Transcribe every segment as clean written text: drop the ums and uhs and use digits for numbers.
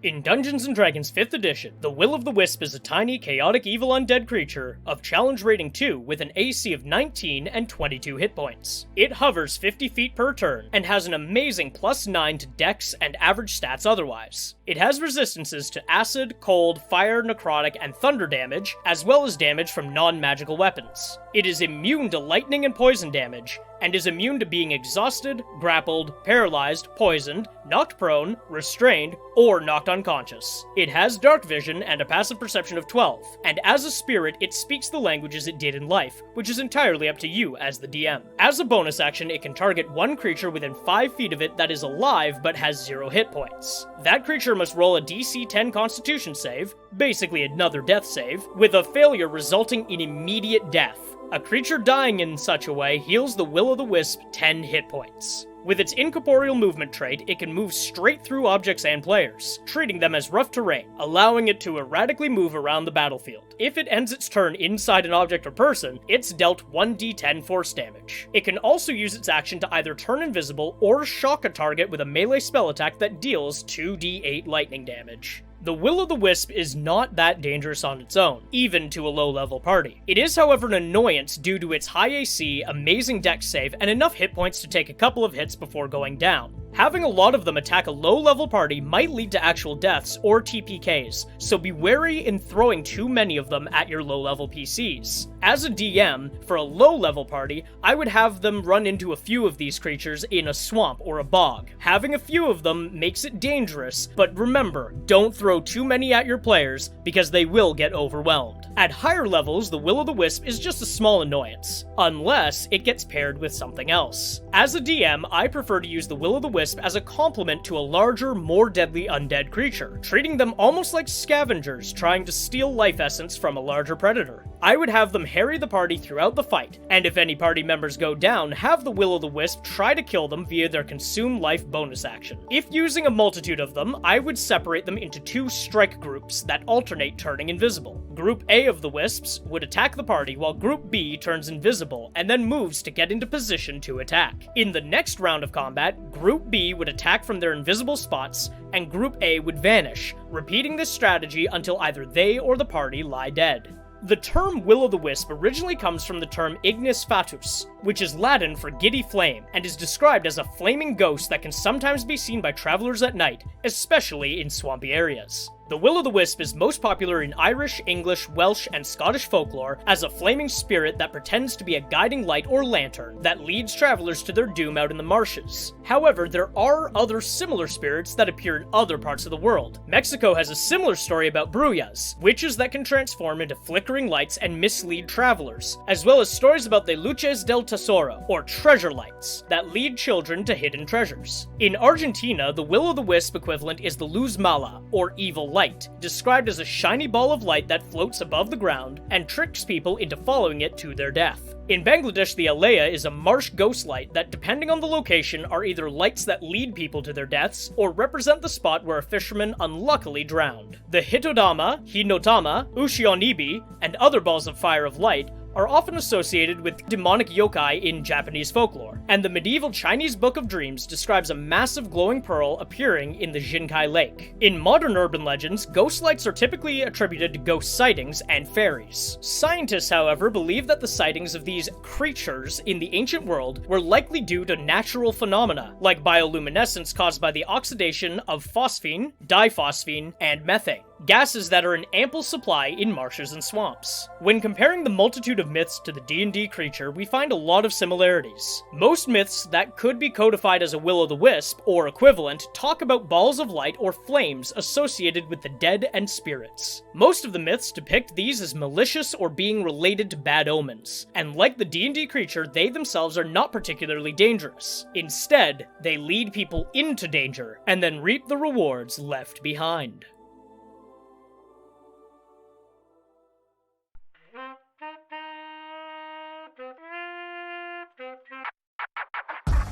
In Dungeons & Dragons 5th edition, the Will of the Wisp is a tiny, chaotic evil undead creature of challenge rating 2 with an AC of 19 and 22 hit points. It hovers 50 feet per turn, and has an amazing +9 to dex and average stats otherwise. It has resistances to acid, cold, fire, necrotic, and thunder damage, as well as damage from non-magical weapons. It is immune to lightning and poison damage, and is immune to being exhausted, grappled, paralyzed, poisoned, knocked prone, restrained, or knocked unconscious. It has dark vision and a passive perception of 12, and as a spirit it speaks the languages it did in life, which is entirely up to you as the DM. As a bonus action, it can target one creature within 5 feet of it that is alive but has 0 hit points. That creature must roll a DC 10 Constitution save, basically another death save, with a failure resulting in immediate death. A creature dying in such a way heals the Will of the Wisp 10 hit points. With its incorporeal movement trait, it can move straight through objects and players, treating them as rough terrain, allowing it to erratically move around the battlefield. If it ends its turn inside an object or person, it's dealt 1d10 force damage. It can also use its action to either turn invisible or shock a target with a melee spell attack that deals 2d8 lightning damage. The Will of the Wisp is not that dangerous on its own, even to a low-level party. It is, however, an annoyance due to its high AC, amazing dex save, and enough hit points to take a couple of hits before going down. Having a lot of them attack a low-level party might lead to actual deaths or TPKs, so be wary in throwing too many of them at your low-level PCs. As a DM, for a low-level party, I would have them run into a few of these creatures in a swamp or a bog. Having a few of them makes it dangerous, but remember, don't throw too many at your players because they will get overwhelmed. At higher levels, the Will of the Wisp is just a small annoyance, unless it gets paired with something else. As a DM, I prefer to use the Will of the Wisp as a complement to a larger, more deadly undead creature, treating them almost like scavengers trying to steal life essence from a larger predator. I would have them harry the party throughout the fight, and if any party members go down, have the Will of the Wisp try to kill them via their Consume Life bonus action. If using a multitude of them, I would separate them into 2 strike groups that alternate turning invisible. Group A of the Wisps would attack the party while Group B turns invisible and then moves to get into position to attack. In the next round of combat, Group B would attack from their invisible spots, and Group A would vanish, repeating this strategy until either they or the party lie dead. The term Will of the Wisp originally comes from the term ignis fatuus, which is Latin for giddy flame, and is described as a flaming ghost that can sometimes be seen by travelers at night, especially in swampy areas. The Will of the Wisp is most popular in Irish, English, Welsh, and Scottish folklore as a flaming spirit that pretends to be a guiding light or lantern that leads travelers to their doom out in the marshes. However, there are other similar spirits that appear in other parts of the world. Mexico has a similar story about brujas, witches that can transform into flickering lights and mislead travelers, as well as stories about the luces del tesoro, or treasure lights, that lead children to hidden treasures. In Argentina, the Will of the Wisp equivalent is the luz mala, or evil light, described as a shiny ball of light that floats above the ground and tricks people into following it to their death. In Bangladesh, the alaya is a marsh ghost light that, depending on the location, are either lights that lead people to their deaths or represent the spot where a fisherman unluckily drowned. The hitodama, hinotama, ushionibi, and other balls of fire of light are often associated with demonic yokai in Japanese folklore, and the medieval Chinese Book of Dreams describes a massive glowing pearl appearing in the Jinkai Lake. In modern urban legends, ghost lights are typically attributed to ghost sightings and fairies. Scientists, however, believe that the sightings of these creatures in the ancient world were likely due to natural phenomena, like bioluminescence caused by the oxidation of phosphine, diphosphine, and methane, gases that are in ample supply in marshes and swamps. When comparing the multitude of myths to the D&D creature, we find a lot of similarities. Most myths that could be codified as a Will of the Wisp, or equivalent, talk about balls of light or flames associated with the dead and spirits. Most of the myths depict these as malicious or being related to bad omens, and like the D&D creature, they themselves are not particularly dangerous. Instead, they lead people into danger, and then reap the rewards left behind.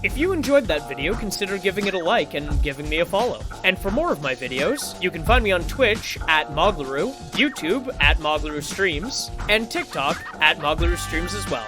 If you enjoyed that video, consider giving it a like and giving me a follow. And for more of my videos, you can find me on Twitch @Moglaroo, YouTube @Moglaroo Streams, and TikTok @Moglaroo Streams as well.